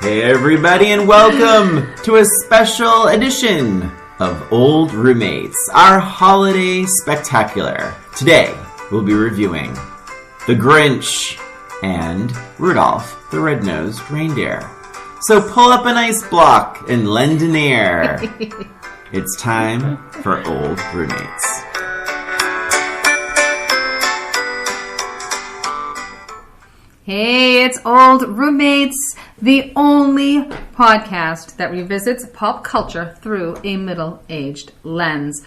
Hey everybody, and welcome to a special edition of Old Roommates, our holiday spectacular. Today, we'll be reviewing The Grinch and Rudolph the Red-Nosed Reindeer. So pull up an ice block and lend an ear. It's time for Old Roommates. Hey, it's Old Roommates, the only podcast that revisits pop culture through a middle-aged lens.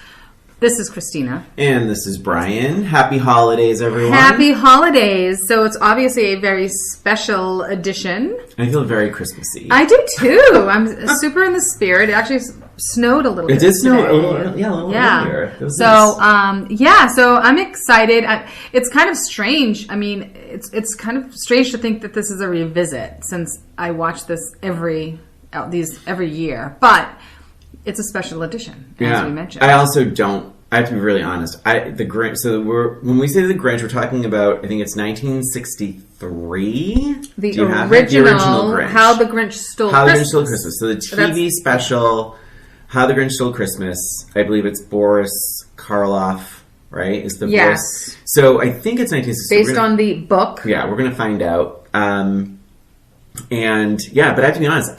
This is Christina. And this is Brian. Happy holidays, everyone. Happy holidays. So it's obviously a very special edition. I feel very Christmassy. I do too. I'm super in the spirit. It actually snowed a little bit. It did snow today. a little earlier. So, nice. So I'm excited. It's kind of strange. I mean, it's kind of strange to think that this is a revisit since I watch this every year. But it's a special edition, as we mentioned. I also don't. I have to be really honest. The Grinch. So when we say the Grinch, we're talking about. I think it's 1963. The original Grinch. How the Grinch Stole Christmas. So the TV special, How the Grinch Stole Christmas. I believe it's Boris Karloff. Right? Is the voice? So I think it's 1963. Based on the book. Yeah, we're gonna find out. But I have to be honest.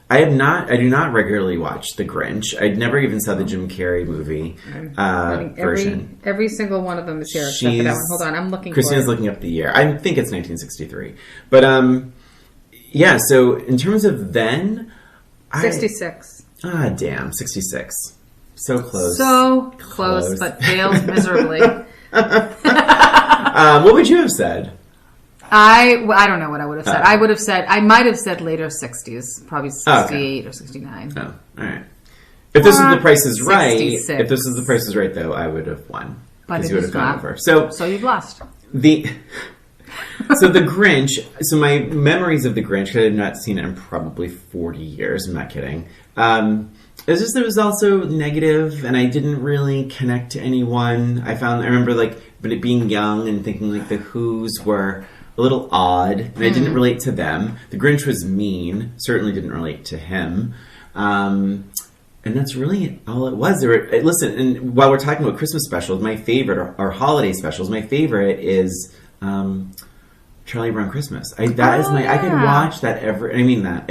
I do not regularly watch The Grinch. I never even saw the Jim Carrey movie version. Every single one of them is here except for that one. Hold on, I'm looking Christina's looking up the year. I think it's 1963. But, so in terms of then... 66. Damn, 66. So close. So close, but failed miserably. What would you have said? I don't know what I would have said. I might have said later 60s, probably 68 or 69. Oh, all right. If this is The Price is Right, 66. if this is The Price is Right, though, I would have won. But you would have gone over. So you've lost. The Grinch. So my memories of The Grinch, because I had not seen it in probably 40 years. I'm not kidding. It was also negative, and I didn't really connect to anyone. I remember but being young and thinking the Who's were a little odd, and I didn't relate to them. The Grinch was mean. Certainly didn't relate to him. And that's really all it was. Listen, and while we're talking about Christmas specials, my favorite, or holiday specials, my favorite is Charlie Brown Christmas. I could watch that I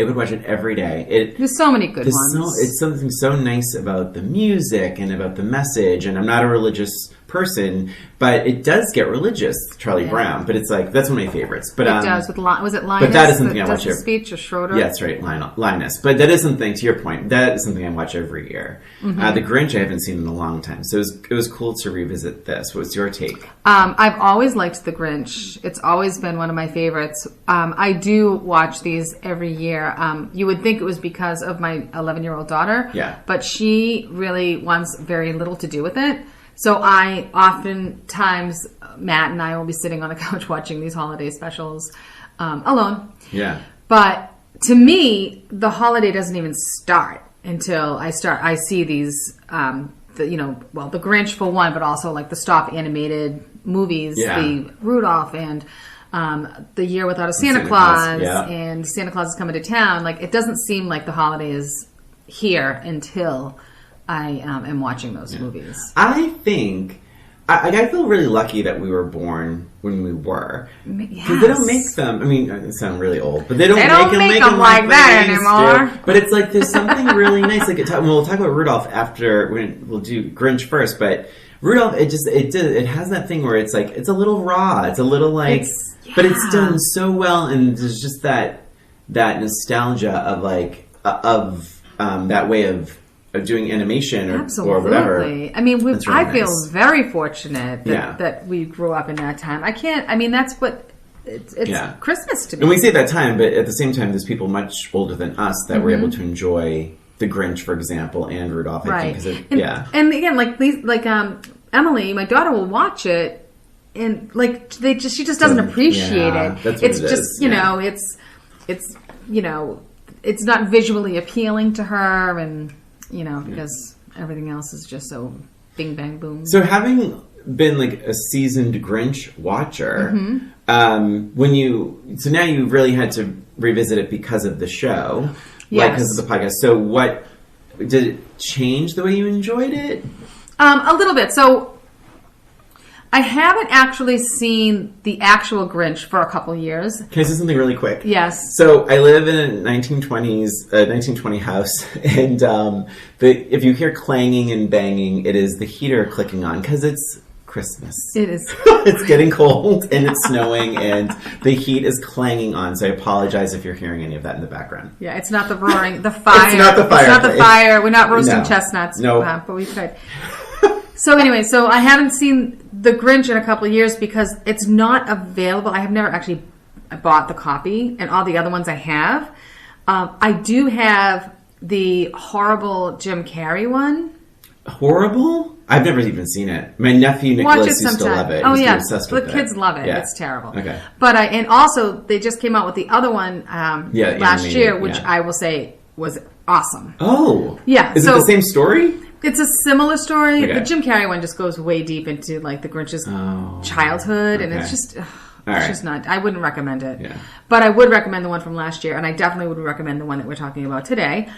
would watch it every day. There's so many good ones. It's something so nice about the music and about the message, and I'm not a religious person, but it does get religious, Charlie Brown. But it's that's one of my favorites. But it does. Was it Linus? But that is something I watch. Speech or Schroeder? Yeah, that's right, Linus. But that is something. To your point, that is something I watch every year. Mm-hmm. The Grinch I haven't seen in a long time, so it was cool to revisit this. What's your take? I've always liked The Grinch. It's always been one of my favorites. I do watch these every year. You would think it was because of my 11-year-old daughter. Yeah. But she really wants very little to do with it. So oftentimes, Matt and I will be sitting on the couch watching these holiday specials alone. Yeah. But to me, the holiday doesn't even start until I see these, the Grinch for one, but also the stop animated movies, the Rudolph and The Year Without a Santa Claus and Santa Claus is Coming to Town. It doesn't seem like the holiday is here until I am watching those movies. I think I feel really lucky that we were born when we were. Because they don't make them. I mean, I sound really old, but they don't make them like that anymore. But it's there's something really nice. We'll talk about Rudolph after. We'll do Grinch first, but Rudolph, it has that thing where it's it's a little raw. It's a little but it's done so well, and there's just that nostalgia of that way of doing animation or whatever. I mean, I feel very fortunate that we grew up in that time. That's what it's Christmas to me. And we say that time, but at the same time, there's people much older than us that were able to enjoy The Grinch, for example, and Rudolph. Right. I think, and again, Emily, my daughter, will watch it, and she just doesn't appreciate it. It's just it's not visually appealing to her, and because everything else is just so bing bang boom. So having been a seasoned Grinch watcher, now you really had to revisit it because of the show, Yes. like because of the podcast. So what did it change the way you enjoyed it? A little bit. So I haven't actually seen the actual Grinch for a couple years. Can I say something really quick? Yes. So I live in a 1920 house, and if you hear clanging and banging, it is the heater clicking on because it's Christmas. It is. It's getting cold and it's snowing and the heat is clanging on. So I apologize if you're hearing any of that in the background. Yeah, it's not the roaring, the fire. It's not the fire. It's not the fire. We're not roasting No. chestnuts. No. But we could. So anyway, so I haven't seen the Grinch in a couple of years because it's not available. I have never actually bought the copy, and all the other ones I have. I do have the horrible Jim Carrey one. Horrible? I've never even seen it. My nephew Nicholas used to love it. Oh He's yeah, obsessed the with it. kids love it. Yeah. It's terrible. Okay. But and also they just came out with the other one last animated, year, which yeah. I will say was awesome. Oh. Yeah. Is it the same story? It's a similar story. Okay. The Jim Carrey one just goes way deep into like the Grinch's childhood, and it's just just not. I wouldn't recommend it. Yeah. But I would recommend the one from last year, and I definitely would recommend the one that we're talking about today.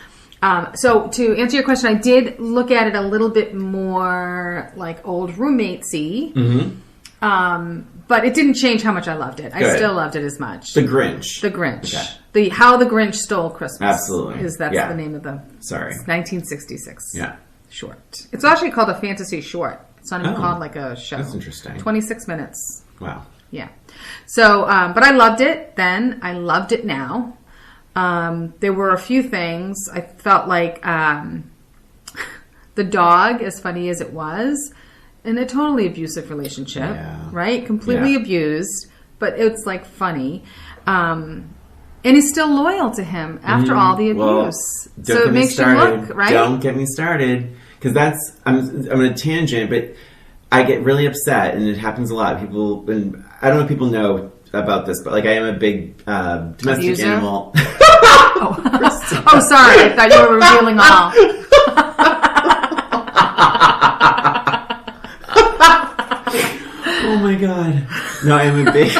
So to answer your question, I did look at it a little bit more like old roommate-y. Mm-hmm. But it didn't change how much I loved it. Good. I still loved it as much. The Grinch. The Grinch. Okay. How the Grinch Stole Christmas. Absolutely. That's the name of the... Sorry. 1966. Yeah. Short. It's actually called a fantasy short. It's not even called like a show. That's interesting. 26 minutes. Wow. Yeah. So, but I loved it then. I loved it now. There were a few things. I felt like the dog, as funny as it was, in a totally abusive relationship, right? Completely abused, but it's like funny. And he's still loyal to him after all the abuse. Well, so it makes you look, right? Don't get me started. Because I'm on a tangent, but I get really upset, and it happens a lot. People, and I don't know if people know about this, but like I am a big domestic Abuser? animal. Oh, sorry. I thought you were revealing all. Oh my god. No, I'm a big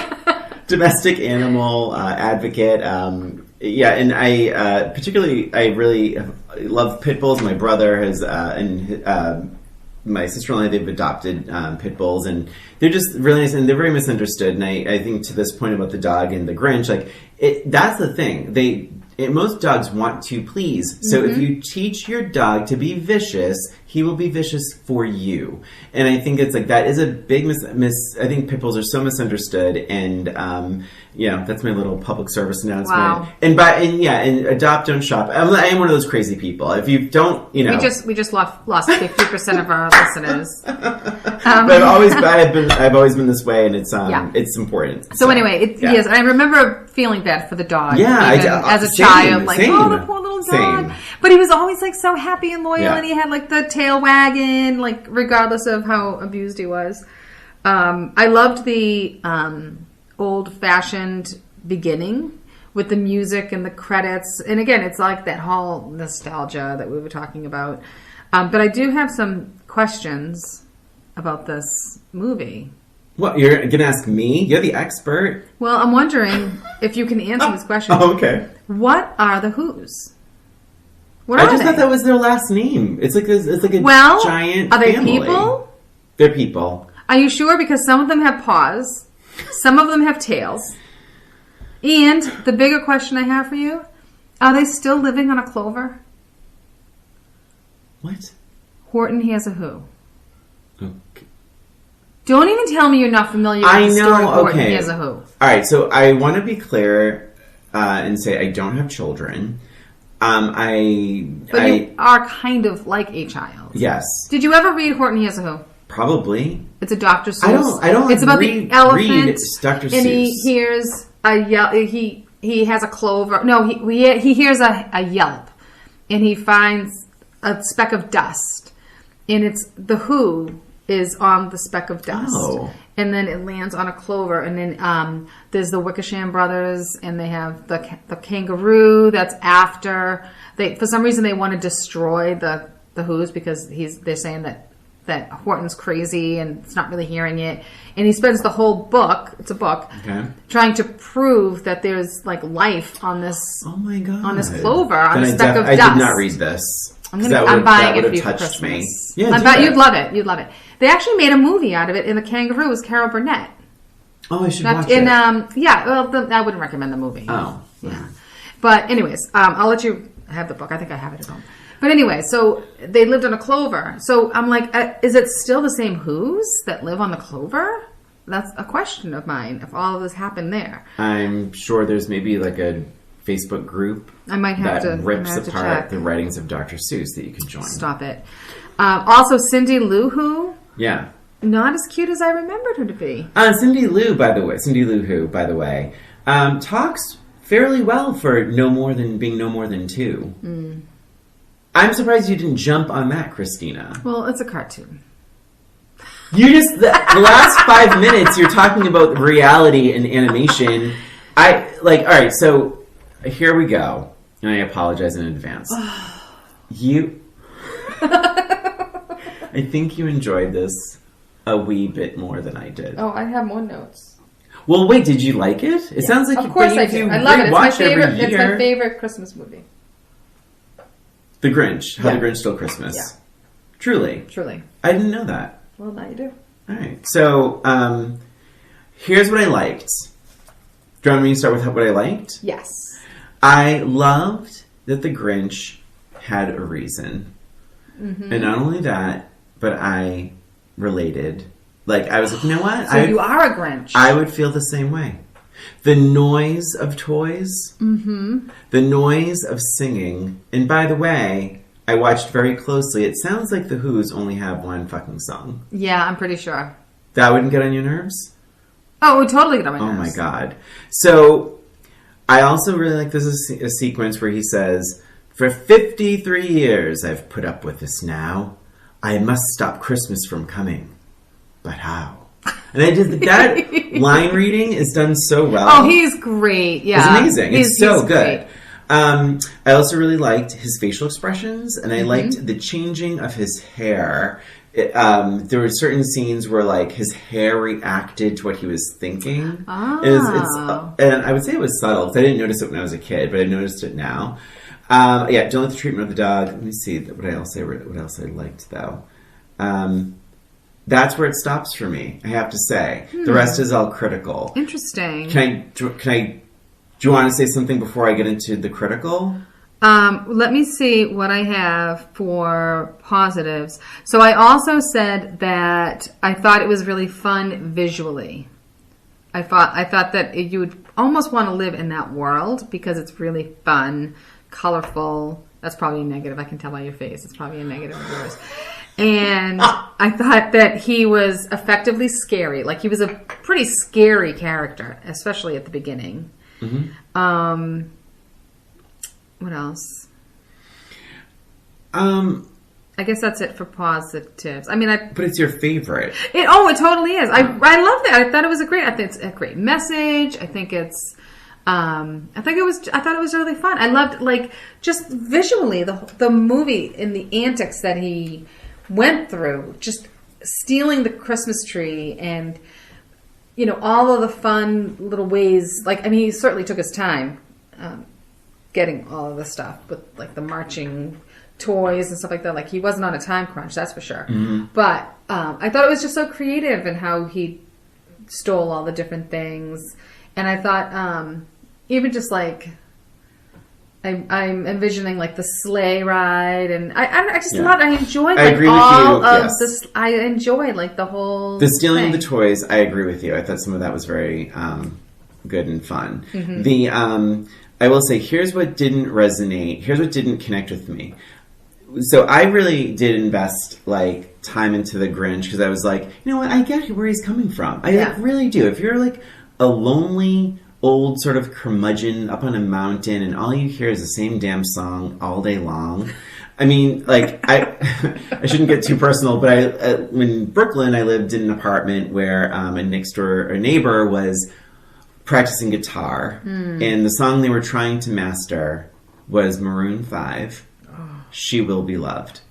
domestic animal advocate. And I particularly, I really love pit bulls. My brother has, and my sister-in-law, they've adopted pit bulls, and they're just really nice, and they're very misunderstood. And I think to this point about the dog and the Grinch, like, that's the thing. Most dogs want to please. So if you teach your dog to be vicious, he will be vicious for you. And I think it's like that is a big I think pit bulls are so misunderstood. And that's my little public service announcement. Wow. And adopt, don't shop. I am one of those crazy people. If you don't, we just lost 50% of our listeners. But I've always been this way, and it's important. So anyway, yes, I remember feeling bad for the dog. Yeah, as a child, like, oh, the poor little dog. But he was always like so happy and loyal, and he had like the tail wagging, like regardless of how abused he was. I loved the old-fashioned beginning with the music and the credits, and again, it's like that whole nostalgia that we were talking about. But I do have some questions about this movie. What, you're going to ask me? You're the expert. Well, I'm wondering if you can answer these questions. Oh, okay. What are the Who's? I just thought that was their last name. It's like a giant are they family. people? They're people. Are you sure? Because some of them have paws, some of them have tails. And the bigger question I have for you, are they still living on a clover? What? Horton Hears a Who. Okay. Don't even tell me you're not familiar with the story of Horton Hears a Who. All right, so I want to be clear and say I don't have children. But you are kind of like a child. Yes. Did you ever read Horton Hears a Who? Probably. It's a Dr. Seuss. I don't. It's about the elephant. Read Dr. Seuss. And he hears a yelp. He has a clover. No, he hears a yelp, and he finds a speck of dust, and it's the Who is on the speck of dust. Oh. And then it lands on a clover, and then there's the Wickersham brothers, and they have the kangaroo. That's after for some reason they want to destroy the Who's because they're saying that that Horton's crazy and it's not really hearing it. And he spends the whole book, it's a book, trying to prove that there's like life on this on this clover, on a speck of dust. I did not read this. I'm buying it for you for Christmas. Yeah, I bet you'd love it. You'd love it. They actually made a movie out of it, and the kangaroo was Carol Burnett. Oh, I should watch it. Yeah, well, I wouldn't recommend the movie. Oh. Yeah. But anyways, I'll let you have the book. I think I have it at home. But anyway, so they lived on a clover. So I'm like, is it still the same Who's that live on the clover? That's a question of mine, if all of this happened there. I'm sure there's maybe like a Facebook group I might have that to rips apart the writings of Dr. Seuss that you can join. Stop it. Also, Cindy Lou Who. Yeah. Not as cute as I remembered her to be. Cindy Lou Who, by the way, talks fairly well for being no more than 2. Mm. I'm surprised you didn't jump on that, Christina. Well, it's a cartoon. You just, the last 5 minutes, you're talking about reality and animation. All right, so here we go. And I apologize in advance. I think you enjoyed this a wee bit more than I did. Oh, I have more notes. Well, wait, did you like it? It sounds like of course I do. I love it. It's my favorite Christmas movie. The Grinch. How the Grinch Stole Christmas. Yeah. Truly. I didn't know that. Well, now you do. All right. So, here's what I liked. Do you want me to start with what I liked? Yes. I loved that the Grinch had a reason. Mm-hmm. And not only that, but I related. Like, I was like, you know what? So you are a Grinch. I would feel the same way. The noise of toys. Mm-hmm. The noise of singing. And by the way, I watched very closely. It sounds like the Who's only have one fucking song. Yeah, I'm pretty sure. That wouldn't get on your nerves? Oh, it would totally get on my nerves. Oh my God. So, I also really like this is a sequence where he says, "For 53 years I've put up with this now. I must stop Christmas from coming. But how?" And I did that line reading is done so well. Oh, he's great. Yeah. It's amazing. It's so good. I also really liked his facial expressions, and I liked the changing of his hair. There were certain scenes where like his hair reacted to what he was thinking. Oh. And I would say it was subtle because I didn't notice it when I was a kid, but I noticed it now. Don't like the treatment of the dog. Let me see what else I liked though. That's where it stops for me. I have to say the rest is all critical. Interesting. Do you want to say something before I get into the critical? Let me see what I have for positives. So I also said that I thought it was really fun visually. I thought that you would almost want to live in that world because it's really fun, colorful. That's probably a negative. I can tell by your face. It's probably a negative of yours. And I thought that he was effectively scary. Like he was a pretty scary character, especially at the beginning. Mm-hmm. What else? I guess that's it for positives. I mean, but it's your favorite. It totally is. I love that. I thought it was I think it's a great message. I think it's. I thought it was really fun. I loved like just visually the movie and the antics that he went through, just stealing the Christmas tree and all of the fun little ways. Like, I mean, he certainly took his time getting all of the stuff with like the marching toys and stuff like that. Like he wasn't on a time crunch, that's for sure. Mm-hmm. But I thought it was just so creative in how he stole all the different things. And I thought even just like I'm envisioning like the sleigh ride, and I just loved. I enjoyed like all of this. I enjoyed like the whole stealing of the toys. I agree with you. I thought some of that was very good and fun. Mm-hmm. The I will say, here's what didn't resonate. Here's what didn't connect with me. So I really did invest like time into the Grinch because I was like, you know what, I get where he's coming from. I really do. If you're like a lonely old sort of curmudgeon up on a mountain and all you hear is the same damn song all day long. I mean, like, I shouldn't get too personal, but in Brooklyn, I lived in an apartment where a neighbor was practicing guitar, and the song they were trying to master was Maroon 5, She Will Be Loved.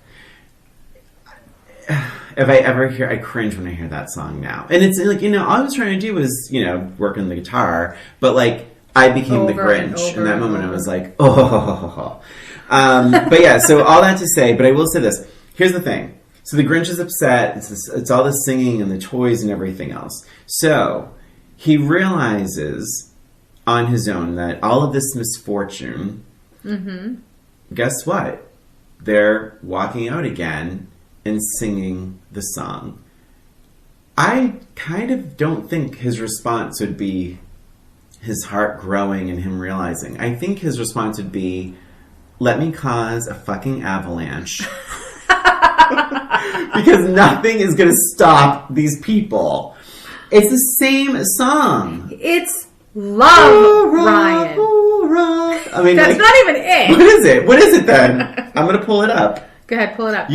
if I ever hear, I cringe when I hear that song now. And it's like, all I was trying to do was, work on the guitar, but like, I became the Grinch in that moment. I was like, oh. But yeah, so all that to say, but I will say this. Here's the thing. So the Grinch is upset. It's all the singing and the toys and everything else. So he realizes on his own that all of this misfortune, guess what? They're walking out again and singing the song. I kind of don't think his response would be his heart growing and him realizing. I think his response would be, let me cause a fucking avalanche. Because nothing is going to stop these people. It's the same song. It's love, Ryan. I mean, that's not even it. What is it? What is it then? I'm going to pull it up. Go ahead, pull it up.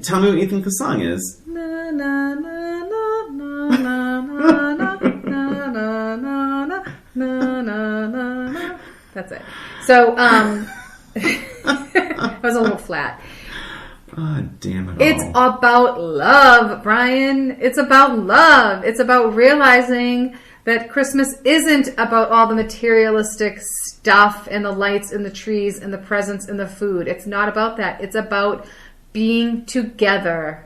Tell me what you think the song is. Na, na, na, na, na, na, na, na, na, na, na, na, na. That's it. So, it was a little flat. Oh, damn it all. It's about love, Brian. It's about love. It's about realizing that Christmas isn't about all the materialistic stuff and the lights and the trees and the presents and the food. It's not about that. It's about being together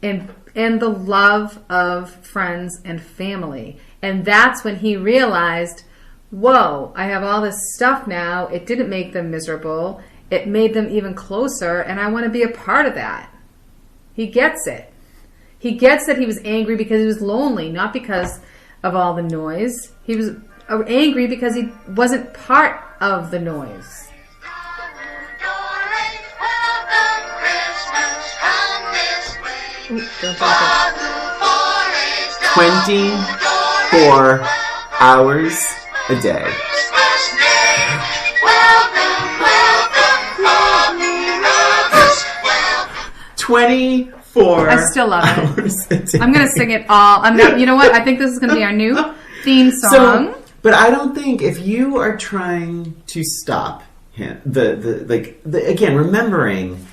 and the love of friends and family. And that's when he realized, whoa, I have all this stuff now. It didn't make them miserable. It made them even closer, and I want to be a part of that. He gets it. He gets that he was angry because he was lonely, not because of all the noise. He was angry because he wasn't part of the noise. Ooh, don't talk it. 24 hours a day. 24 I still love it. I'm going to sing it all. You know what? I think this is going to be our new theme song. But I don't think if you are trying to stop him, again, remembering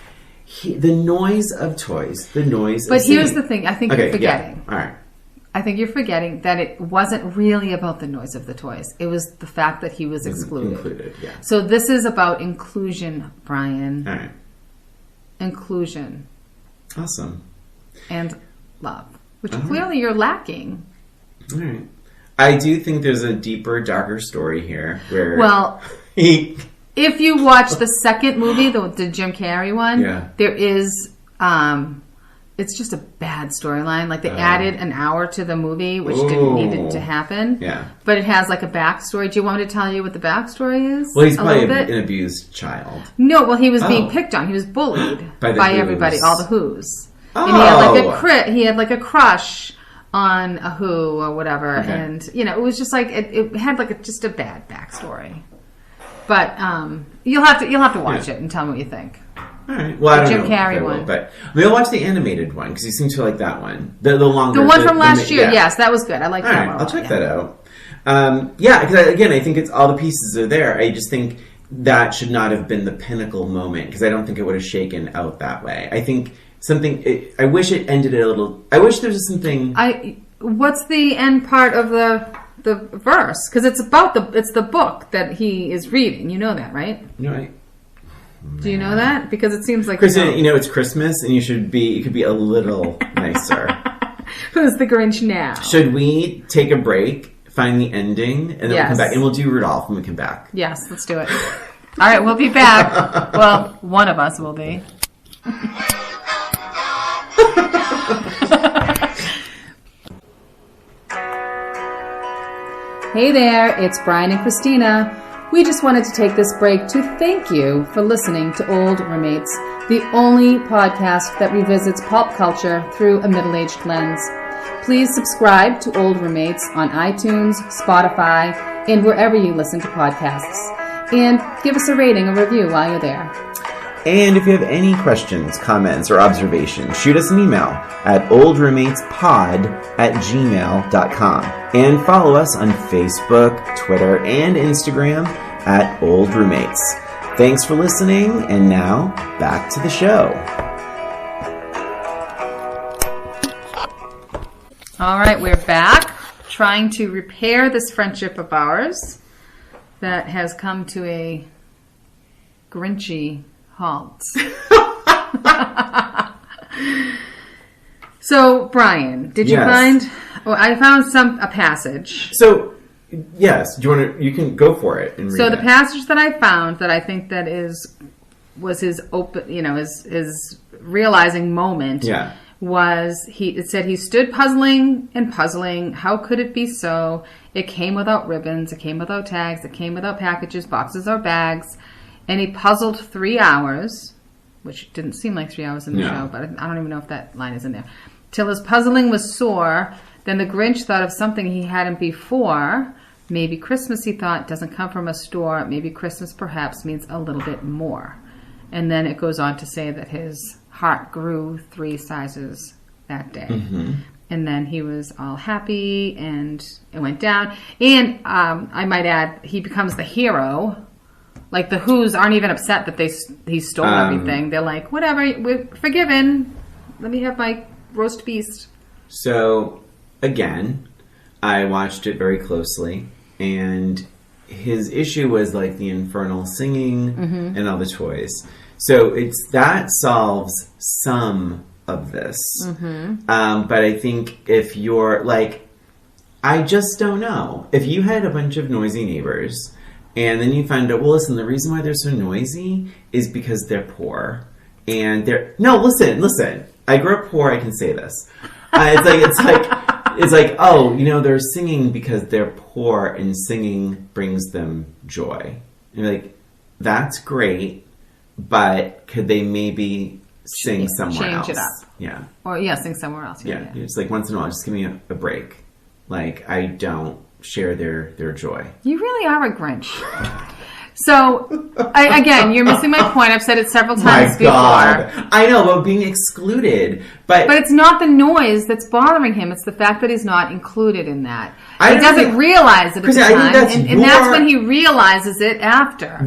the noise of toys, the noise But of singing. here's the thing. I think you're forgetting. Yeah. All right. I think you're forgetting that it wasn't really about the noise of the toys. It was the fact that he was excluded. Yeah. So this is about inclusion, Brian. All right. Inclusion. Awesome. And love, which clearly you're lacking. All right. I do think there's a deeper, darker story here where... Well, if you watch the second movie, the Jim Carrey one, there is... it's just a bad storyline. Like, they added an hour to the movie, which didn't need to happen. Yeah. But it has, like, a backstory. Do you want me to tell you what the backstory is? Well, he's probably an abused child. No, well, he was being picked on. He was bullied by everybody, all the Who's. Oh. And he had, like, a crush on a Who or whatever. Okay. And, it was just, like, it had, like, just a bad backstory. But you'll have to watch it and tell me what you think. All right. Well, I don't know. Jim Carrey one. But we'll watch the animated one because you seem to like that one. The longer. The one from last year. Yes, that was good. I like that one. I'll check that out. Because again, I think it's all the pieces are there. I just think that should not have been the pinnacle moment because I don't think it would have shaken out that way. I think I wish it ended a little. I wish there was something. What's the end part of the verse? Because it's the book that he is reading. You know that, right? No, Do you know that? Because it seems like... Christina, it's Christmas and you could be a little nicer. Who's the Grinch now? Should we take a break, find the ending, and then we'll come back? And we'll do Rudolph when we come back. Yes, let's do it. All right, we'll be back. Well, one of us will be. Hey there, it's Brian and Christina. We just wanted to take this break to thank you for listening to Old Roommates, the only podcast that revisits pulp culture through a middle-aged lens. Please subscribe to Old Roommates on iTunes, Spotify, and wherever you listen to podcasts. And give us a rating or review while you're there. And if you have any questions, comments, or observations, shoot us an email at oldroommatespod@gmail.com. And follow us on Facebook, Twitter, and Instagram at Old Roommates. Thanks for listening, and now, back to the show. All right, we're back trying to repair this friendship of ours that has come to a Grinchy halt. So, Brian, did you find... Well, I found a passage. So, yes, do you want to? You can go for it and read So the passage that I found that I think that was his open, his realizing moment. Yeah. It said he stood puzzling and puzzling. How could it be so? It came without ribbons. It came without tags. It came without packages, boxes, or bags. And he puzzled 3 hours, which didn't seem like 3 hours in the show, but I don't even know if that line is in there. Till his puzzling was sore. Then the Grinch thought of something he hadn't before. Maybe Christmas, he thought, doesn't come from a store. Maybe Christmas perhaps means a little bit more. And then it goes on to say that his heart grew 3 sizes that day. Mm-hmm. And then he was all happy and it went down. And I might add, he becomes the hero. Like the Who's aren't even upset that he stole everything. They're like, whatever, we're forgiven. Let me have my roast beast. So, again, I watched it very closely, and his issue was like the infernal singing and all the toys. So that solves some of this. But I think if you're like, I just don't know. If you had a bunch of noisy neighbors, and then you find out, well, listen, the reason why they're so noisy is because they're poor. And listen. I grew up poor, I can say this. It's like, oh, they're singing because they're poor and singing brings them joy. And you're like, that's great, but could they maybe sing somewhere else? Change it up. Yeah. Or, sing somewhere else. Yeah. It's like once in a while, just give me a break. Like, I don't share their joy. You really are a Grinch. So, again, you're missing my point. I've said it several times before. God. I know, about being excluded. But it's not the noise that's bothering him. It's the fact that he's not included in that. He doesn't realize it at the time. And that's when he realizes it after.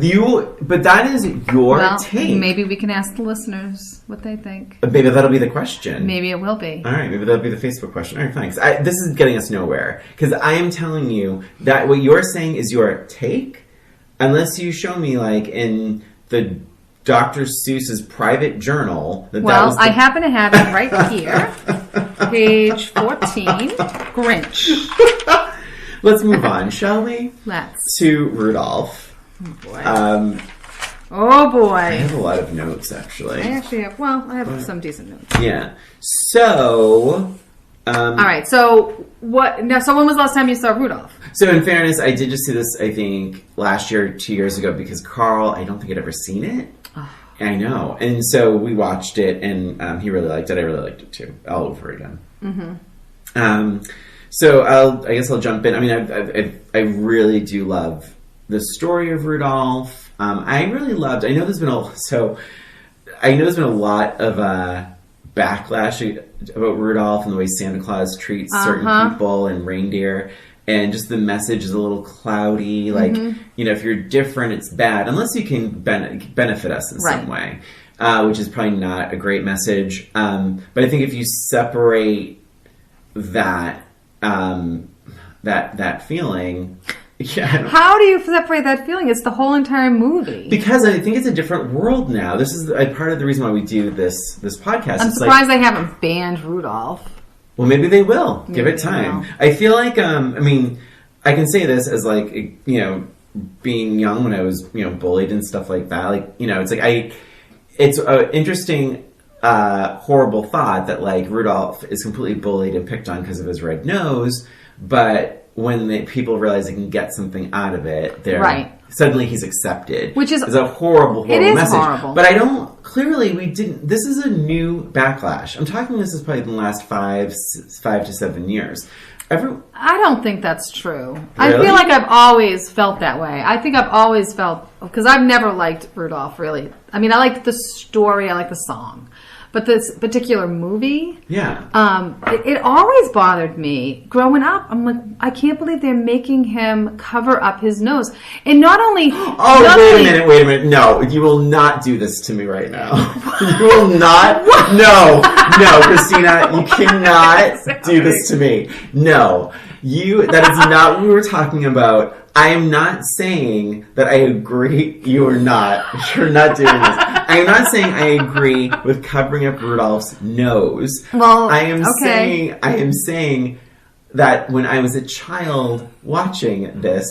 But that is your take. Maybe we can ask the listeners what they think. Maybe that'll be the question. Maybe it will be. All right, maybe that'll be the Facebook question. All right, thanks. This is getting us nowhere. Because I am telling you that what you're saying is your take. Unless you show me, like, in the Dr. Seuss's private journal... I happen to have it right here. Page 14, Grinch. Let's move on, shall we? Let's. To Rudolph. Oh, boy. Oh, boy. I have a lot of notes, actually. I have some decent notes. Yeah. So... all right, so what? Now, so when was the last time you saw Rudolph? So in fairness, I did just see this, I think, last year, 2 years ago, because Carl, I don't think had ever seen it. Oh. I know. And so we watched it, and he really liked it. I really liked it, too. All over again. Mm-hmm. So I guess I'll jump in. I mean, I really do love the story of Rudolph. I really loved, I know there's been a lot of backlash about Rudolph and the way Santa Claus treats certain people and reindeer, and just the message is a little cloudy. Like, if you're different, it's bad, unless you can benefit us in some way, which is probably not a great message. But I think if you separate that feeling... Yeah. How do you separate that feeling? It's the whole entire movie. Because I think it's a different world now. This is part of the reason why we do this podcast. I'm surprised they haven't banned Rudolph. Well, maybe they will. Give it time. I feel like, I can say this as like, being young when I was, bullied and stuff like that. Like, it's an interesting, horrible thought that like Rudolph is completely bullied and picked on because of his red nose, but when people realize they can get something out of it, suddenly he's accepted. Which is a horrible message. Horrible. But this is a new backlash. I'm talking this is probably in the last 5 to 7 years. I don't think that's true. Really? I feel like I've always felt that way. I think I've always felt, because I've never liked Rudolph, really. I mean, I liked the story, I like the song. But this particular movie, yeah, it always bothered me growing up. I'm like, I can't believe they're making him cover up his nose. And not only... Wait a minute. No, you will not do this to me right now. You will not. No, Christina, you cannot do this to me. No, that is not what we were talking about. I am not saying that I agree. You're not doing this. I am not saying I agree with covering up Rudolph's nose. Well, I am saying that when I was a child watching this,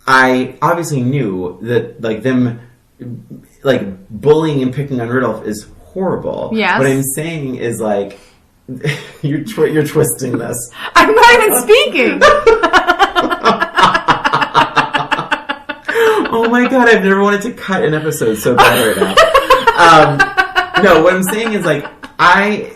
I obviously knew that them bullying and picking on Rudolph is horrible. Yes. What I'm saying is you're twisting this. I'm not even speaking. Oh my god, I've never wanted to cut an episode so bad right now. No, what I'm saying is alright. I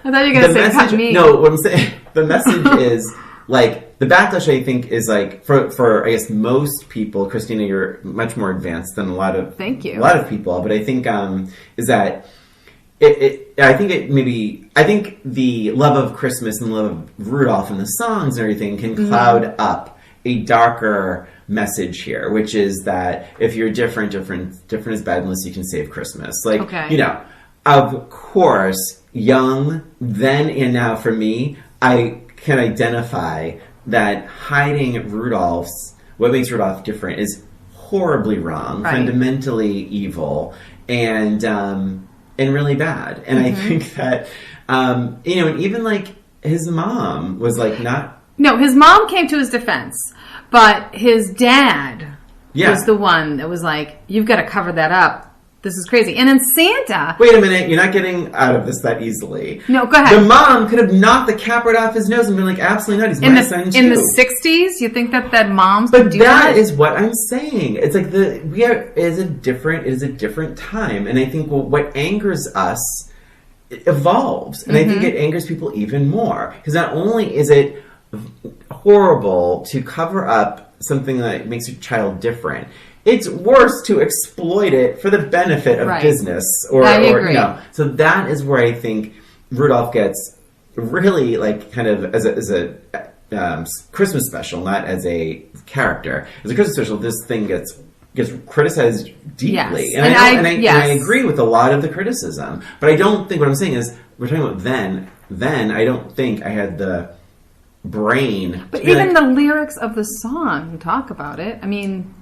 thought you were going to say cut me. No, what I'm saying, the message is the backlash I think is for I guess most people, Christina, you're much more advanced than a lot of people, but I think is that I think the love of Christmas and the love of Rudolph and the songs and everything can cloud up a darker message here, which is that if you're different is bad unless you can save Christmas. Of course, young then and now for me, I can identify that hiding what makes Rudolph different is horribly wrong, fundamentally evil, and really bad. And I think that, and even his mom was not... No, his mom came to his defense, but his dad was the one that was like, you've got to cover that up. This is crazy. And then Santa... Wait a minute, you're not getting out of this that easily. No, go ahead. The mom could have knocked the cap right off his nose and been like, absolutely not, he's my son too. In the 60s, you think that moms would do that? But that is what I'm saying. It's it is a different time. And I think what angers us evolves. And I think it angers people even more. Because not only is it horrible to cover up something that makes your child different, it's worse to exploit it for the benefit of business or So that is where I think Rudolph gets really kind of as a Christmas special, not as a character. As a Christmas special, this thing gets criticized deeply, yes. and I agree with a lot of the criticism. But I don't think what I'm saying is we're talking about then. Then I don't think I had the brain. But even the lyrics of the song talk about it. I mean.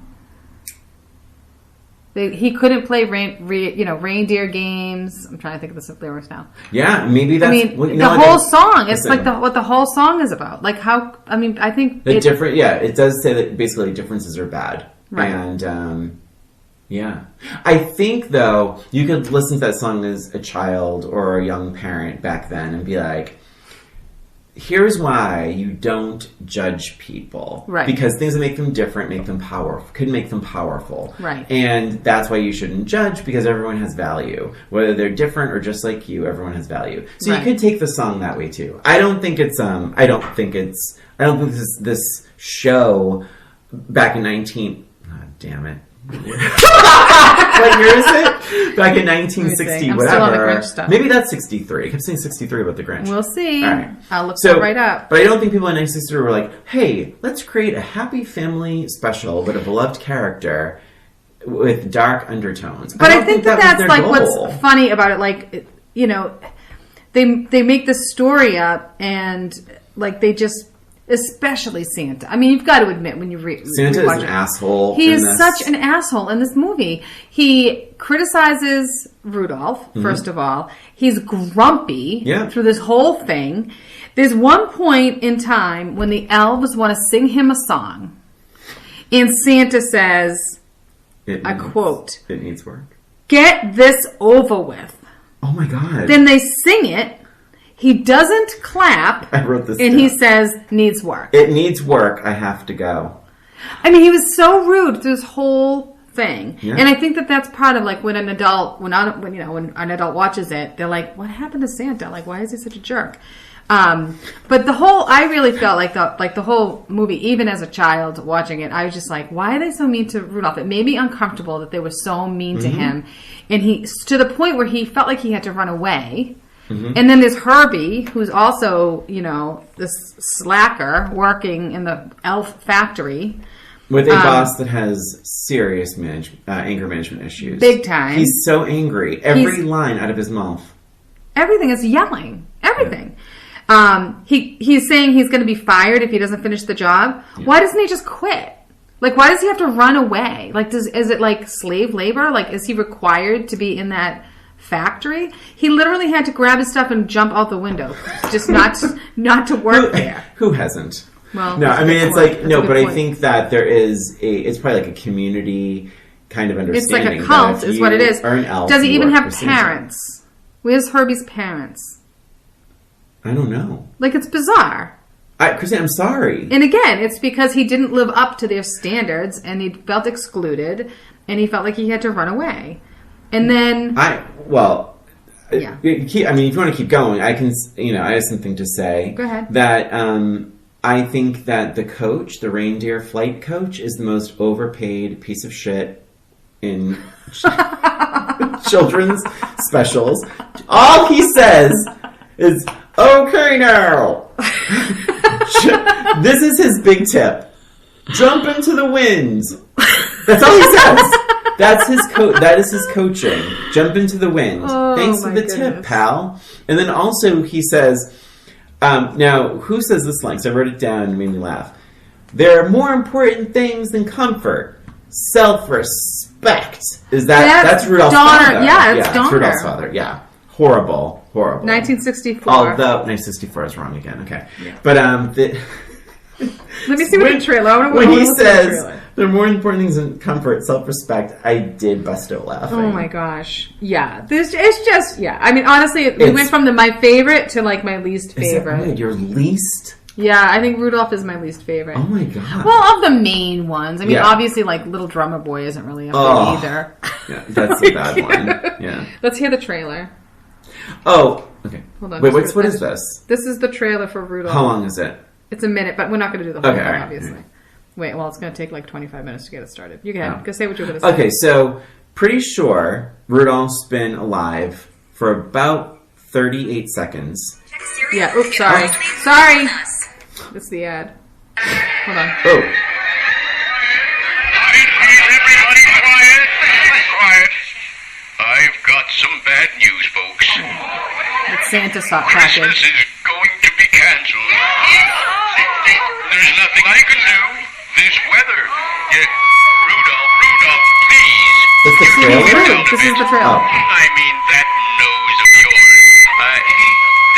He couldn't play reindeer games. I'm trying to think of the lyrics now. Yeah, maybe that's... the whole song. It's what the whole song is about. I think... it does say that basically differences are bad. Right. And, I think, though, you could listen to that song as a child or a young parent back then and be like, here's why you don't judge people. Right. Because things that make them different could make them powerful. Right. And that's why you shouldn't judge, because everyone has value. Whether they're different or just like you, everyone has value. So you could take the song that way too. I don't think this show back in damn it. What year is it? Back in 1960, I'm whatever. still on the Grinch stuff. Maybe that's 63. I kept saying 63 about the Grinch. We'll see. All right. I'll look that right up. But I don't think people in 1963 were like, hey, let's create a happy family special, but a beloved character with dark undertones. But I think that's what's funny about it. They make the story up and they just... Especially Santa. I mean, you've got to admit when you read Santa is an asshole. He is such an asshole in this movie. He criticizes Rudolph, first of all. He's grumpy through this whole thing. There's one point in time when the elves want to sing him a song. And Santa says, I quote, "It needs work. Get this over with." Oh my God. Then they sing it. He doesn't clap. I wrote this and down. He says, needs work. It needs work. I have to go. I mean, he was so rude through this whole thing. Yeah. And I think that's part of when an adult, when an adult watches it, they're like, what happened to Santa? Why is he such a jerk? But I really felt like the whole movie, even as a child watching it, I was just like, why are they so mean to Rudolph? It made me uncomfortable that they were so mean to him. And to the point where he felt like he had to run away. And then there's Herbie, who's also, this slacker working in the elf factory. With a boss that has serious anger management issues. Big time. He's so angry. Every line out of his mouth. Everything is yelling. Everything. Yeah. He's saying he's going to be fired if he doesn't finish the job. Yeah. Why doesn't he just quit? Like, why does he have to run away? Like, is it like slave labor? Like, is he required to be in that factory? He literally had to grab his stuff and jump out the window, just not to work there. Who hasn't? Well, no, I mean, it's like, no, but I think that it's probably like a community kind of understanding. It's like a cult is what it is. Does he even have parents? Santa. Where's Herbie's parents? I don't know. Like, it's bizarre. Christina, I'm sorry. And again, it's because he didn't live up to their standards and he felt excluded and he felt like he had to run away. And then... Yeah. If you want to keep going, I can, I have something to say. Go ahead. That I think that the reindeer flight coach, is the most overpaid piece of shit in children's specials. All he says is, okay now. This is his big tip. Jump into the wind. That's all he says. That is his coaching. Jump into the wind. Oh, thanks for the tip, pal. And then also he says, now who says this line? So I wrote it down and it made me laugh. There are more important things than comfort. Self-respect. That's Rudolph's father? Yeah, it's Donner. Rudolph's father. Yeah. Horrible. 1964. Although 1964 is wrong again. Okay. Yeah. But let me see what the trailer. When he says there are more important things than comfort, self-respect, I did bust out laughing. Oh my gosh. Yeah. It's just, yeah. I mean, honestly, we went from my favorite to like my least favorite. Is that your least? Yeah, I think Rudolph is my least favorite. Oh my god. Well, of the main ones. I mean, obviously, like Little Drummer Boy isn't really up there either. Yeah, that's a bad one. Yeah. Let's hear the trailer. Oh, okay. Hold on. Wait, what is this? This is the trailer for Rudolph. How long is it? It's a minute, but we're not going to do the whole thing, right. obviously. Wait, well, it's going to take like 25 minutes to get it started. You can go say what you're going to say. Okay, so pretty sure Rudolph's been alive for about 38 seconds. Yeah, oops, sorry. Sorry. That's the ad. Hold on. Oh. Everybody quiet. I've got some bad news, folks. It's Santa sock package. Christmas is going to be canceled. There's nothing I can do. This weather. Rudolph, please. Is the trailer? This is the trailer. I mean, that nose of yours.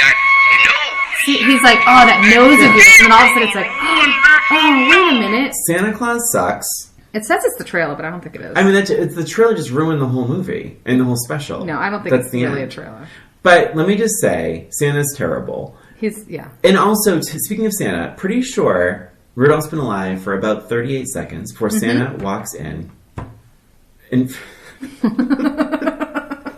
That nose. See, he's like, oh, that nose of yours. And then all of a sudden it's like, oh, wait a minute. Santa Claus sucks. It says it's the trailer, but I don't think it is. I mean, the trailer just ruined the whole movie and the whole special. No, I don't think it's really a trailer. But let me just say, Santa's terrible. Yeah. And also, speaking of Santa, pretty sure Rudolph's been alive for about 38 seconds before Santa walks in and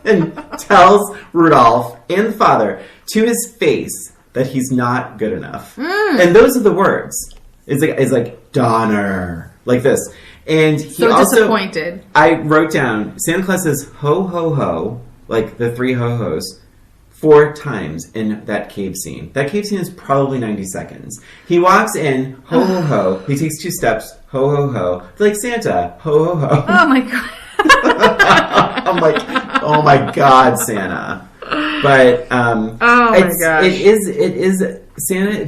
and tells Rudolph and the father to his face that he's not good enough. And those are the words. It's like Donner, like this. And he so also disappointed. I wrote down Santa Claus says ho ho ho, like the three ho hos, 4 times in that cave scene. That cave scene is probably 90 seconds. He walks in, ho ho ho. He takes 2 steps, ho ho ho. Like Santa, ho ho ho. Oh my god. I'm like, oh my god, Santa. But oh my gosh, it is. Santa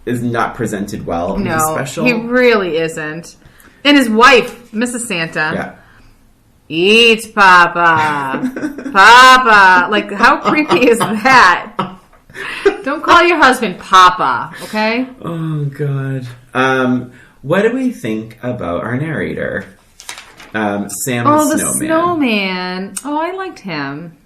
is not presented well in the special. He really isn't. And his wife, Mrs. Santa, eat Papa, Papa. Like, how creepy is that? Don't call your husband Papa, okay? Oh god. What do we think about our narrator, Sam the Snowman? The snowman. Oh, I liked him.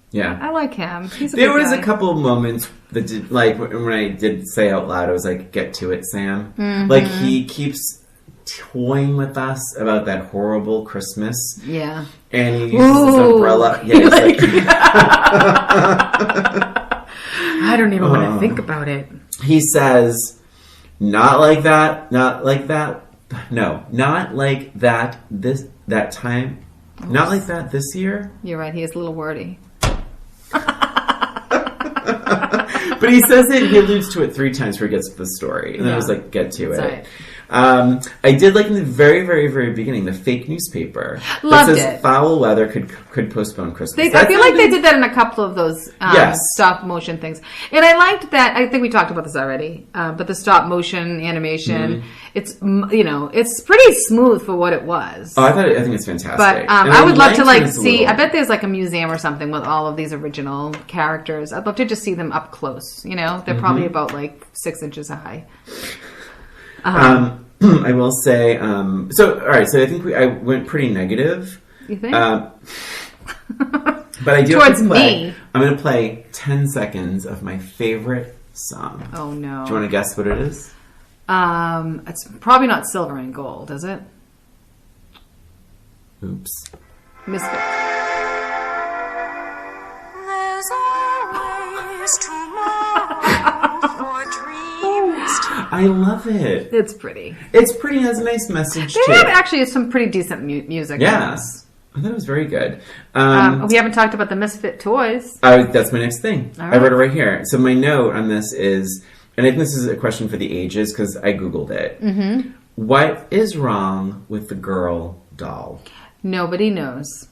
Yeah, I like him. There was a couple of moments that did, like when I did say out loud, I was like, "Get to it, Sam!" Like he keeps toying with us about that horrible Christmas. Yeah, and he uses his umbrella. Yeah, he's like, I don't even want to think about it. He says, not like that, not like that. No, not like that that time. Not like that this year. You're right. He is a little wordy. But he says it, he alludes to it 3 times before he gets to the story. And then I was like, get to it. Right. I did like in the very, very, very beginning, the fake newspaper. Loved that says it. Foul weather could postpone Christmas. I feel like they did that in a couple of those stop motion things. And I liked that. I think we talked about this already. But the stop motion animation, it's, it's pretty smooth for what it was. Oh, I think it's fantastic. But I would love to see, I bet there's like a museum or something with all of these original characters. I'd love to just see them up close. They're probably about like 6 inches high. I will say, so I think I went pretty negative. You think? But I do Towards have to play. me. I'm going to play 10 seconds of my favorite song. Oh no. Do you want to guess what it is? It's probably not Silver and Gold, is it? Oops. Misfits. There's always tomorrow for dreams. I love it. It's pretty. It's pretty. It has a nice message, They too. have actually some pretty decent music. Yes. I thought it was very good. We haven't talked about the Misfit toys. That's my next thing. All I right. wrote it right here. So my note on this is, and I think this is a question for the ages because I Googled it. Mm-hmm. What is wrong with the girl doll? Nobody knows.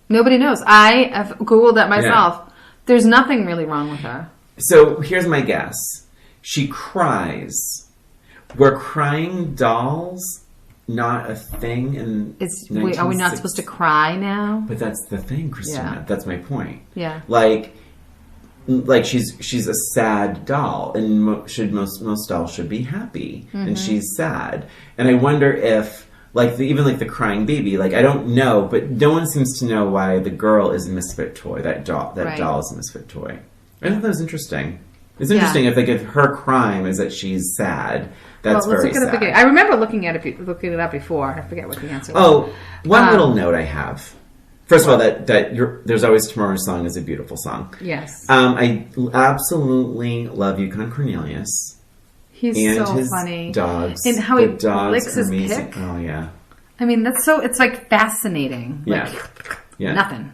Nobody knows. I have Googled that myself. Yeah. There's nothing really wrong with her. So here's my guess. She cries. Were crying dolls not a thing in wait, are we not supposed to cry now? But that's the thing, Christina. Yeah. That's my point. Yeah. Like she's a sad doll, and most dolls should be happy, and she's sad. And I wonder if even the crying baby, I don't know, but no one seems to know why the girl is a misfit toy. That doll is a misfit toy. I thought that was interesting. It's interesting if her crime is that she's sad. That's very sad. Look at it again. I remember looking it up before. I forget what the answer was. Oh, one little note I have. First of all, that There's Always Tomorrow's song is a beautiful song. Yes. I absolutely love Yukon Cornelius. He's and so his funny. Dogs. And how he dogs licks his amazing. pick. Oh, yeah. I mean, it's fascinating. Yeah. Nothing.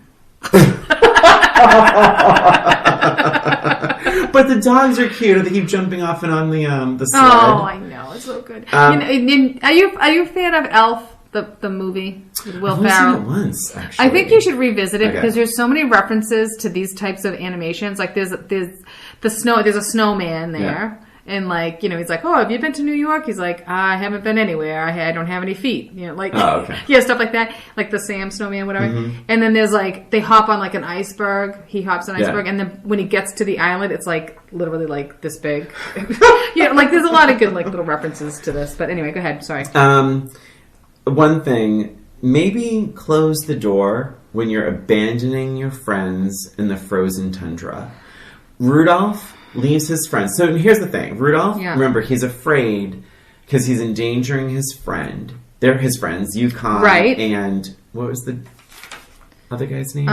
But the dogs are cute. They keep jumping off and on the sled. Oh, I know. It's so good. Are you a fan of Elf, the movie with Will Ferrell? I've seen it once, actually. I think you should revisit it because there's so many references to these types of animations. There's a snowman there. Yeah. And he's like, oh, have you been to New York? He's like, I haven't been anywhere. I don't have any feet. Oh, okay. Yeah, stuff like that. Like the Sam Snowman, whatever. Mm-hmm. And then there's they hop on an iceberg. He hops an iceberg. Yeah. And then when he gets to the island, it's literally this big. There's a lot of good little references to this. But anyway, go ahead. Sorry. One thing, maybe close the door when you're abandoning your friends in the frozen tundra. Rudolph leaves his friends. So here's the thing. Rudolph, remember, he's afraid because he's endangering his friend. They're his friends, Yukon. Right. And what was the other guy's name?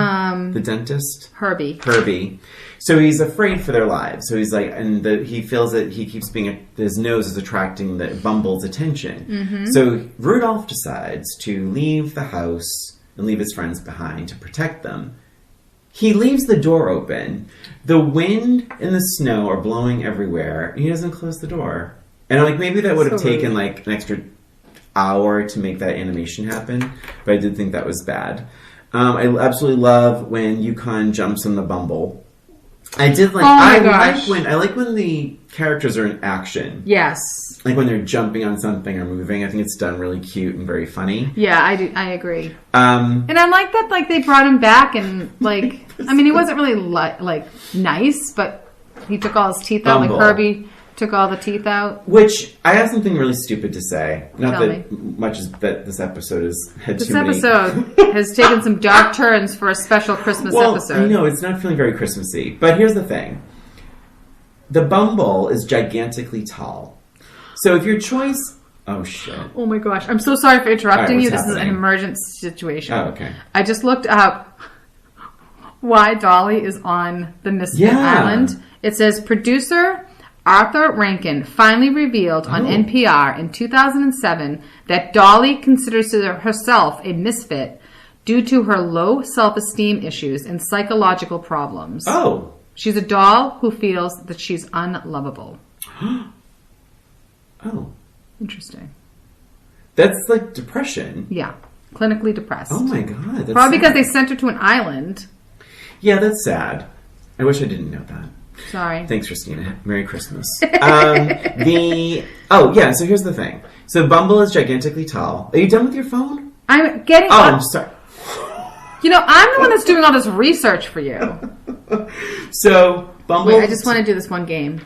The dentist? Herbie. So he's afraid for their lives. So he's he feels that he keeps his nose is attracting the Bumble's attention. Mm-hmm. So Rudolph decides to leave the house and leave his friends behind to protect them. He leaves the door open. The wind and the snow are blowing everywhere. And he doesn't close the door. And maybe that would have taken an extra hour to make that animation happen. But I did think that was bad. I absolutely love when Yukon jumps on the Bumble. I did I like when the characters are in action. Yes. When they're jumping on something or moving. I think it's done really cute and very funny. Yeah, I agree. And I like that they brought him back and he wasn't really nice, but he took all his teeth Bumble. out. Herbie took all the teeth out. Which I have something really stupid to say. Not Tell that me. Much as that this episode has had This too many. episode has taken some dark turns for a special Christmas episode. I know it's not feeling very Christmassy. But here's the thing: the Bumble is gigantically tall. So if your choice, oh shit! Oh my gosh! I'm so sorry for interrupting you. This happening? is an emergent situation. Oh, okay. I just looked up why Dolly is on the Misfit Island. It says, producer Arthur Rankin finally revealed on NPR in 2007 that Dolly considers herself a misfit due to her low self-esteem issues and psychological problems. Oh. She's a doll who feels that she's unlovable. Oh. Interesting. That's like depression. Yeah. Clinically depressed. Oh my God. That's Probably because sad. they sent her to an island. Yeah, that's sad. I wish I didn't know that. Sorry. Thanks, Christina. Merry Christmas. So here's the thing. So Bumble is gigantically tall. Are you done with your phone? I'm getting... I'm sorry. You know, I'm the one that's doing all this research for you. So Bumble... Wait, I just want to do this one game.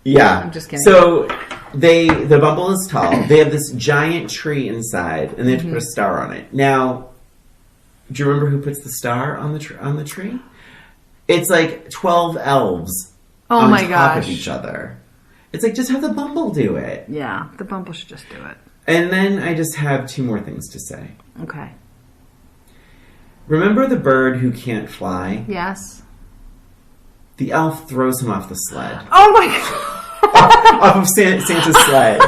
Yeah. I'm just kidding. So the Bumble is tall. They have this giant tree inside, and they have to put a star on it. Now, do you remember who puts the star on the tree? It's like 12 elves on top of each other. It's like, just have the Bumble do it. Yeah, the Bumble should just do it. And then I just have two more things to say. Okay. Remember the bird who can't fly? Yes. The elf throws him off the sled. Oh my God. Off of Santa's sled.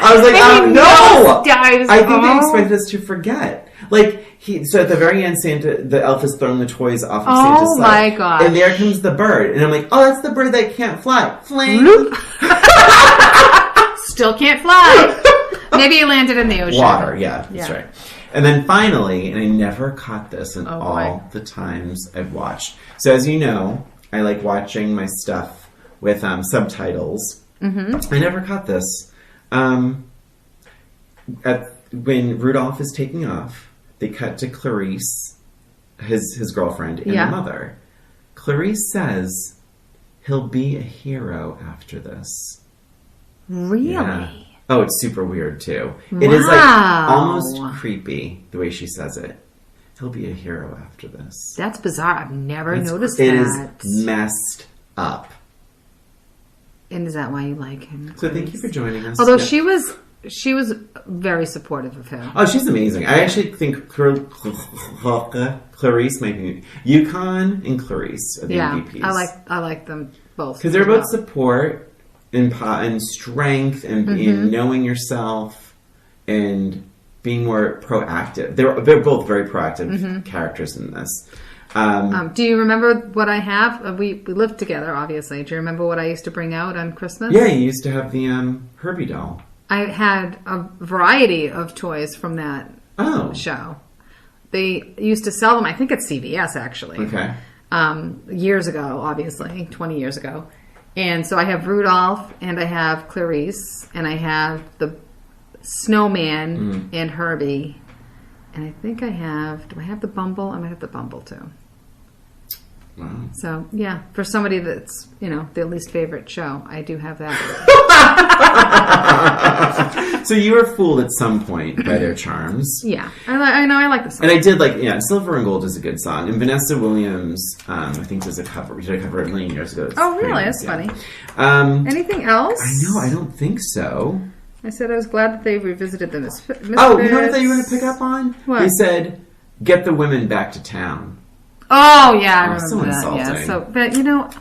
I was like, And no! I think they Oh. expected us to forget. Like, so at the very end, the elf is throwing the toys off of Santa's sled. Oh my gosh. And there comes the bird. And I'm like, oh, that's the bird that can't fly. Fling! Still can't fly. Maybe it landed in the ocean. Water, yeah, that's right. And then finally, and I never caught this in all the times I've watched. So as you know, I like watching my stuff with subtitles. Mm-hmm. I never caught this. When Rudolph is taking off, they cut to Clarice, his girlfriend, and the mother. Clarice says he'll be a hero after this. Really? Yeah. Oh, it's super weird too. It is like almost creepy the way she says it. He'll be a hero after this. That's bizarre. I've never noticed that. It is messed up. And is that why you like him? So thank you for joining us. Although she was very supportive of him. Oh, she's amazing. I actually think Clarice might be Yukon and Clarice are the MVPs. I like them both because they're both support and strength and in knowing yourself and being more proactive. They're both very proactive characters in this. Do you remember what I have? We lived together, obviously. Do you remember what I used to bring out on Christmas? Yeah, you used to have the Herbie doll. I had a variety of toys from that show. They used to sell them, I think at CVS, actually. Okay. Years ago, obviously, 20 years ago. And so I have Rudolph, and I have Clarice, and I have the Snowman and Herbie. And I think do I have the Bumble? I might have the Bumble too. Wow. So, yeah, for somebody that's, their least favorite show, I do have that. So you were fooled at some point by their charms. Yeah, I know, I like the song. And I did Silver and Gold is a good song. And Vanessa Williams, I think, did a cover a million years ago. Oh, really? That's funny. Anything else? I know, I don't think so. I said I was glad that they revisited the Misfits. Oh, you know what I thought you were going to pick up on? What? They said, get the women back to town. Oh, yeah, I remember so that. insulting. Yeah, but,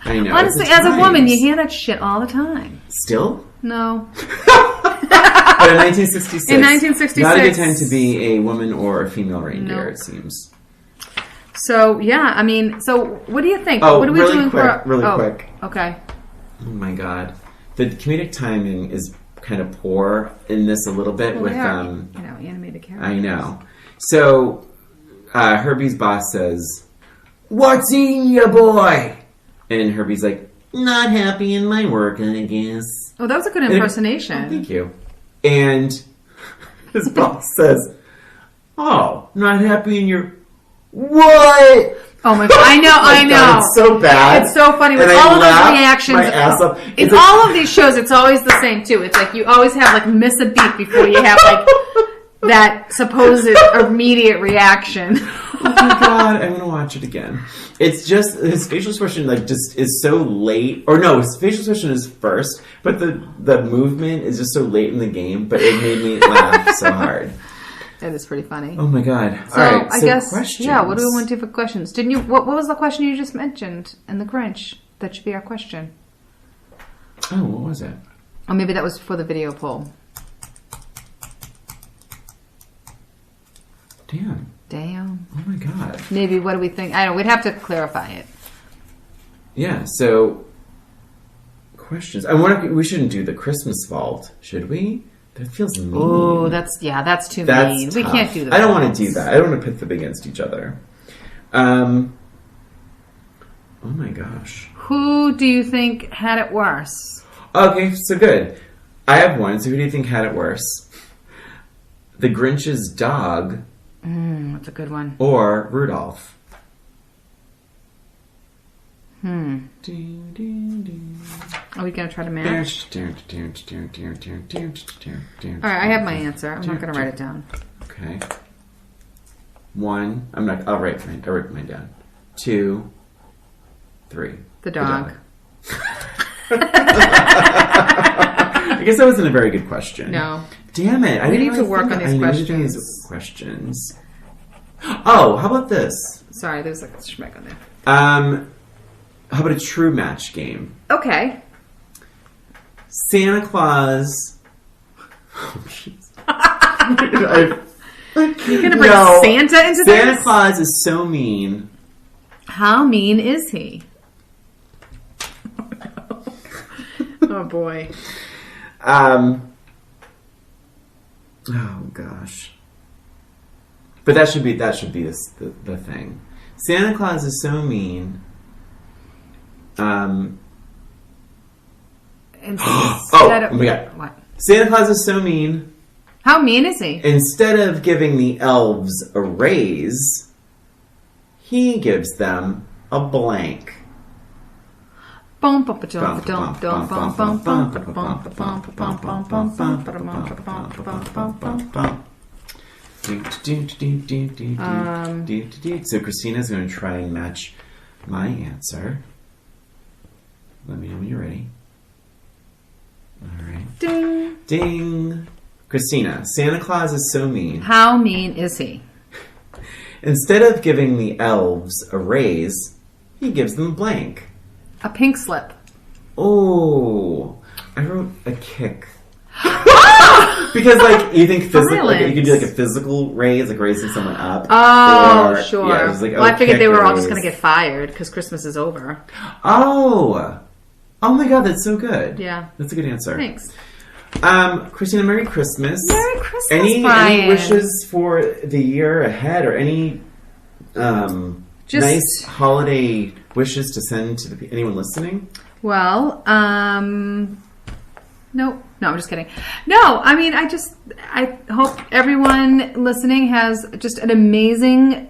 I know, honestly, as a woman, you hear that shit all the time. Still? No. But in 1966. In 1966. Not a good time to be a woman or a female reindeer, it seems. So, yeah, so what do you think? Oh, what are we doing quick. Okay. Oh, my God. The comedic timing is kind of poor in this a little bit with animated characters. I know. So Herbie's boss says, "What's eating you, boy?" And Herbie's like, "Not happy in my work, I guess." Oh, that was a good impersonation. Oh, thank you. And his boss says, "Oh, not happy in your what?" Oh my God! I know. God, it's so bad. It's so funny with all of those reactions. My ass off. It's all of these shows. It's always the same too. It's like you always have miss a beat before you have that supposed immediate reaction. Oh my God! I'm gonna watch it again. It's just his facial expression just is so late. Or no, his facial expression is first, but the movement is just so late in the game. But it made me laugh so hard. It is pretty funny. Oh my god! So all right, I guess questions. yeah. What do we want to do for questions? Didn't you? What was the question you just mentioned in the Grinch? That should be our question. Oh, what was it? Or maybe that was for the video poll. Damn! Oh my god! Maybe what do we think? I don't. We'd have to clarify it. Yeah. So questions. I wonder. We shouldn't do the Christmas vault, should we? That feels mean. Oh, that's too mean. Tough. We can't do that. I don't want to do that. I don't want to pit them against each other. Oh my gosh. Who do you think had it worse? Okay, so good. I have one. So who do you think had it worse? The Grinch's dog, That's a good one. or Rudolph? Are we gonna try to match? All right, I have my answer. I'm not gonna write it down. Okay. 1. I'll write mine down. 2, 3. The dog. I guess that wasn't a very good question. No. Damn it! I We didn't need to work on these questions. Oh, how about this? Sorry, there's like a schmeck on there. How about a true match game? Okay. Santa Claus. Oh, jeez. You're gonna bring Santa into this? Santa Claus is so mean. How mean is he? Oh boy. Oh gosh. But that should be the thing. Santa Claus is so mean. Instead of, my God. What? Santa Claus is so mean. How mean is he? Instead of giving the elves a raise, he gives them a blank. So Christina's going to try and match my answer. Let me know when you're ready. All right. Ding. Ding. Christina, Santa Claus is so mean. How mean is he? Instead of giving the elves a raise, he gives them a blank. A pink slip. Oh, I wrote a kick. Because, like, you think physical, like, you could do like a physical raise, like raising someone up. Oh, or, sure. Yeah, it was like, well, I figured they were all just raise. going to get fired because Christmas is over. Oh my God, that's so good. Yeah, that's a good answer. Thanks. Christina, Merry Christmas. Merry Christmas, any Brian. wishes for the year ahead, or any nice holiday wishes to send to anyone listening? Well, no, I'm just kidding. No, I mean, I hope everyone listening has just an amazing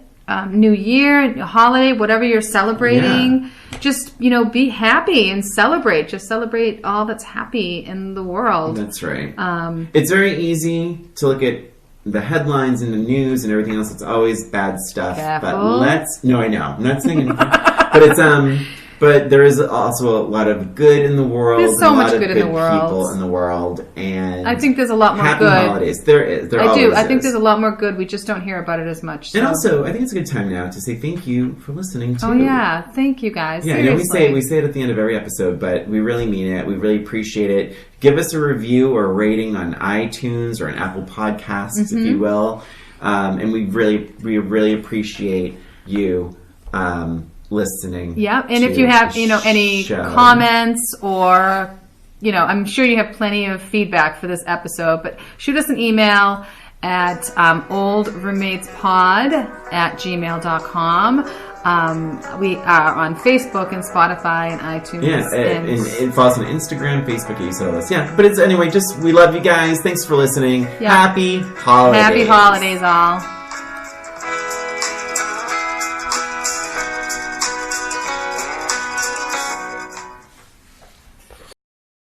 new year, holiday, whatever you're celebrating. Yeah. Just, be happy and celebrate. Just celebrate all that's happy in the world. That's right. It's very easy to look at the headlines and the news and everything else. It's always bad stuff. Careful. But no, I know. I'm not saying anything. But it's, but there is also a lot of good in the world. There's so much good in the people world. in the world, and I think there's a lot more happy good. holidays. There is. There I do. always I think is. there's a lot more good. We just don't hear about it as much. So. And also, I think it's a good time now to say thank you for listening too. Oh yeah, thank you guys. Yeah, seriously. we say it at the end of every episode, but we really mean it. We really appreciate it. Give us a review or a rating on iTunes or an Apple Podcasts, if you will. And we really appreciate you listening. Yeah, and if you have any comments or I'm sure you have plenty of feedback for this episode, but shoot us an email at oldroommatespod@gmail.com. We are on Facebook and Spotify and iTunes. Yeah, and follow us on Instagram, Facebook, you said all this. Yeah, but it's anyway. We love you guys. Thanks for listening. Yeah. Happy holidays. Happy holidays, all.